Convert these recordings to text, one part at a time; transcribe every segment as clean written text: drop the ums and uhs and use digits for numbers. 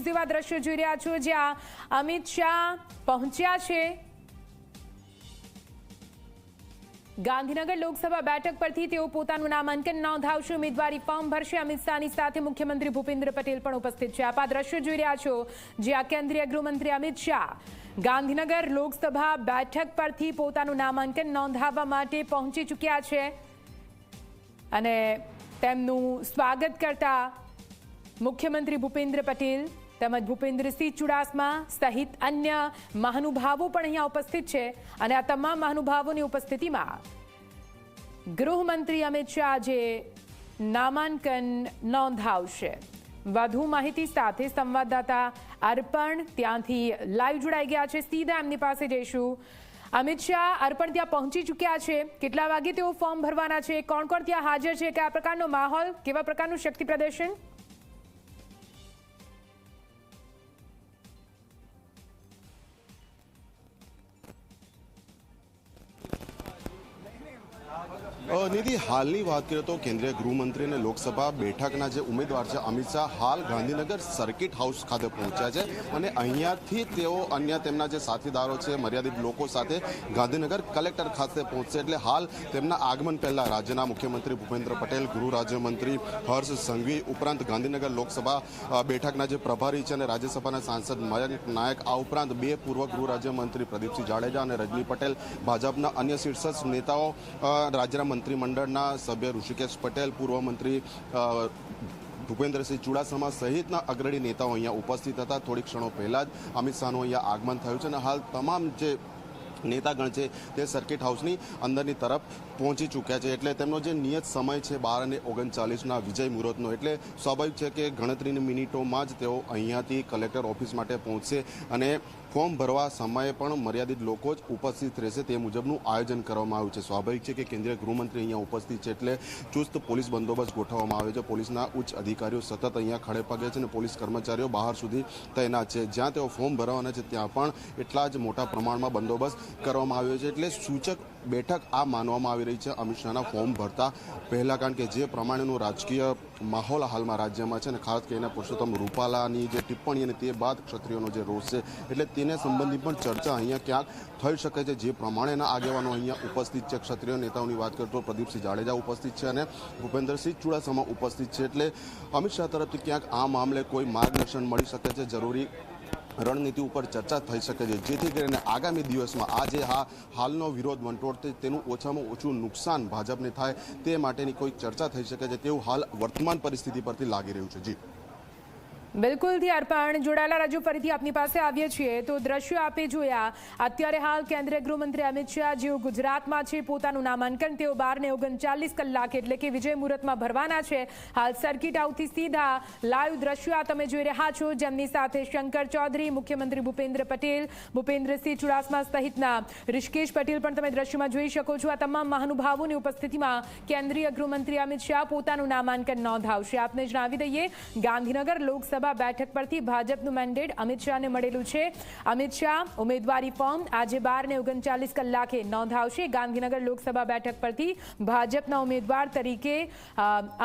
Exclusive આ દ્રશ્યો જોઈ રહ્યા છો જ્યાં અમિત શાહ પહોંચ્યા છે ગાંધીનગર લોકસભા બેઠક પરથી તેઓ પોતાનું નામાંકન નોંધાવશે, ઉમેદવારી ફોર્મ ભરશે। અમિત શાહની સાથે મુખ્યમંત્રી ભૂપેન્દ્ર પટેલ પણ ઉપસ્થિત છે। આપ આ દ્રશ્યો જોઈ રહ્યા છો જ્યાં કેન્દ્રીય ગૃહમંત્રી અમિત શાહ ગાંધીનગર લોકસભા બેઠક પરથી પોતાનું નામાંકન નોંધાવવા માટે પહોંચી ચૂક્યા છે અને તેમનું સ્વાગત કરતા મુખ્યમંત્રી ભૂપેન્દ્ર પટેલ તેમજ ભૂપેન્દ્રસિંહ ચુડાસમા સહિત અન્ય મહાનુભાવો પણ અહીંયા ઉપસ્થિત છે અને આ તમામ મહાનુભાવોની ઉપસ્થિતિમાં ગૃહમંત્રી અમિત શાહ જે નામાંકન નોંધાવશે। વધુ માહિતી સાથે સંવાદદાતા અર્પણ ત્યાંથી લાઈવ જોડાઈ ગયા છે, સીધા એમની પાસે જઈશું। અમિત શાહ અર્પણ ત્યાં પહોંચી ચૂક્યા છે, કેટલા વાગે તેઓ ફોર્મ ભરવાના છે, કોણ કોણ ત્યાં હાજર છે, કયા પ્રકારનો માહોલ, કેવા પ્રકારનું શક્તિ પ્રદર્શન? નિધિ, હાલની વાત કરીએ તો કેન્દ્રીય ગૃહમંત્રી અને લોકસભા બેઠકના જે ઉમેદવાર છે અમિત શાહ હાલ ગાંધીનગર સર્કિટ હાઉસ ખાતે પહોંચ્યા છે અને અહીંયાથી તેઓ અન્ય તેમના જે સાથીદારો છે મર્યાદિત લોકો સાથે ગાંધીનગર કલેક્ટર ખાતે પહોંચશે। એટલે હાલ તેમના આગમન પહેલા રાજ્યના મુખ્યમંત્રી ભૂપેન્દ્ર પટેલ, ગૃહ રાજ્યમંત્રી હર્ષ સંઘવી ઉપરાંત ગાંધીનગર લોકસભા બેઠકના જે પ્રભારી છે અને રાજ્યસભાના સાંસદ મયંક નાયક, આ ઉપરાંત બે પૂર્વ ગૃહ રાજ્યમંત્રી પ્રદીપસિંહ જાડેજા અને રજની પટેલ, ભાજપના અન્ય શીર્ષક નેતાઓ, રાજ્યના મંત્રીમંડળના સભ્ય ઋષિકેશ પટેલ, પૂર્વ મંત્રી ભૂપેન્દ્રસિંહ ચુડાસમા સહિતના અગ્રણી નેતાઓ અહીંયા ઉપસ્થિત હતા। થોડીક ક્ષણો પહેલા જ અમિત શાહનું અહીંયા આગમન થયું છે અને હાલ તમામ જે નેતાગણ છે તે સર્કિટ હાઉસની અંદરની તરફ પહોંચી ચૂક્યા છે। એટલે તેમનો જે નિયત સમય છે 12:39 વિજય મુહૂર્તનો, એટલે સ્વાભાવિક છે કે ગણતરીની મિનિટોમાં જ તેઓ અહીંયાથી કલેક્ટર ઓફિસ માટે પહોંચશે અને ફોર્મ ભરવા સમયે પણ મર્યાદિત લોકો જ ઉપસ્થિત રહેશે તે મુજબનું આયોજન કરવામાં આવ્યું છે। સ્વાભાવિક છે કે કેન્દ્રીય ગૃહમંત્રી અહીંયા ઉપસ્થિત છે એટલે ચુસ્ત પોલીસ બંદોબસ્ત ગોઠવવામાં આવ્યો છે। પોલીસના ઉચ્ચ અધિકારીઓ સતત અહીંયા ખડે પગે છે અને પોલીસ કર્મચારીઓ બહાર સુધી તૈનાત છે। જ્યાં તેઓ ફોર્મ ભરવાના છે ત્યાં પણ એટલા જ મોટા પ્રમાણમાં બંદોબસ્ત કરવામાં આવ્યો છે। એટલે સૂચક બેઠક આ માનવામાં આવી રહી છે અમિત શાહના ફોર્મ ભરતા પહેલા, કારણ કે જે પ્રમાણેનું રાજકીય માહોલ હાલમાં રાજ્યમાં છે અને ખાસ કરીને પુરુષોત્તમ રૂપાલાની જે ટિપ્પણી અને તે બાદ ક્ષત્રિયોનો જે રોષ છે એટલે તેને સંબંધિત પણ ચર્ચા અહીંયા ક્યાંક થઈ શકે છે। જે પ્રમાણેના આગેવાનો અહીંયા ઉપસ્થિત છે, ક્ષત્રિય નેતાઓની વાત કરીએ તો પ્રદીપસિંહ જાડેજા ઉપસ્થિત છે અને ભૂપેન્દ્રસિંહ ચુડાસમા ઉપસ્થિત છે। એટલે અમિત શાહ તરફથી ક્યાંક આ મામલે કોઈ માર્ગદર્શન મળી શકે છે, જરૂરી રણનીતિ ઉપર ચર્ચા થઈ શકે છે, જેથી કરીને આગામી દિવસમાં આ જે હાલનો વિરોધ વંટોળ તેનું ઓછામાં ઓછું નુકસાન ભાજપને થાય તે માટેની કોઈ ચર્ચા થઈ શકે છે તેવું હાલ વર્તમાન પરિસ્થિતિ પરથી લાગી રહ્યું છે। જી બિલકુલથી અર્પણ જોડાયેલા રાજુ ફરીથી આપની પાસે આવીએ છીએ તો દ્રશ્યો આપે જોયા, અત્યારે હાલ કેન્દ્રીય ગૃહમંત્રી અમિત શાહ જેઓ ગુજરાતમાં છે પોતાનું નામાંકન તેઓ 12:39 કલાકે એટલે કે વિજય મુહૂર્તમાં ભરવાના છે। હાલ સર્કિટ હાઉસથી સીધા લાઈવ દ્રશ્યો આ તમે જોઈ રહ્યા છો, જેમની સાથે શંકર ચૌધરી, મુખ્યમંત્રી ભૂપેન્દ્ર પટેલ, ભૂપેન્દ્રસિંહ ચુડાસમા સહિતના ઋષિકેશ પટેલ પણ તમે દ્રશ્યોમાં જોઈ શકો છો। આ તમામ મહાનુભાવોની ઉપસ્થિતિમાં કેન્દ્રીય ગૃહમંત્રી અમિત શાહ પોતાનું નામાંકન નોંધાવશે। આપને જણાવી દઈએ ગાંધીનગર લોકસભા બેઠક પરથી ભાજપનું મેન્ડેટ અમિત શાહને મળેલું છે। અમિત શાહ ઉમેદવારી ફોર્મ આજે 12:39 કલાકે નોંધાવશે। ગાંધીનગર લોકસભા બેઠક પરથી ભાજપના ઉમેદવાર તરીકે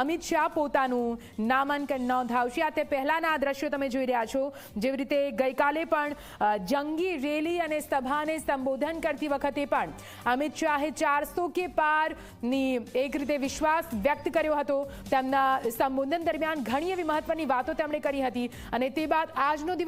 અમિત શાહ પોતાનું નામાંકન નોંધાવશે। આ તે પહેલાના આ દ્રશ્યો તમે જોઈ રહ્યા છો, જેવી રીતે ગઈકાલે પણ જંગી રેલી અને સભાને સંબોધન કરતી વખતે પણ અમિત શાહે 400 કે પારની એક રીતે વિશ્વાસ વ્યક્ત કર્યો હતો। તેમના સંબોધન દરમિયાન ઘણી એવી મહત્વની વાતો તેમણે કરી હતી અને તે બાદ આજનો દિવસ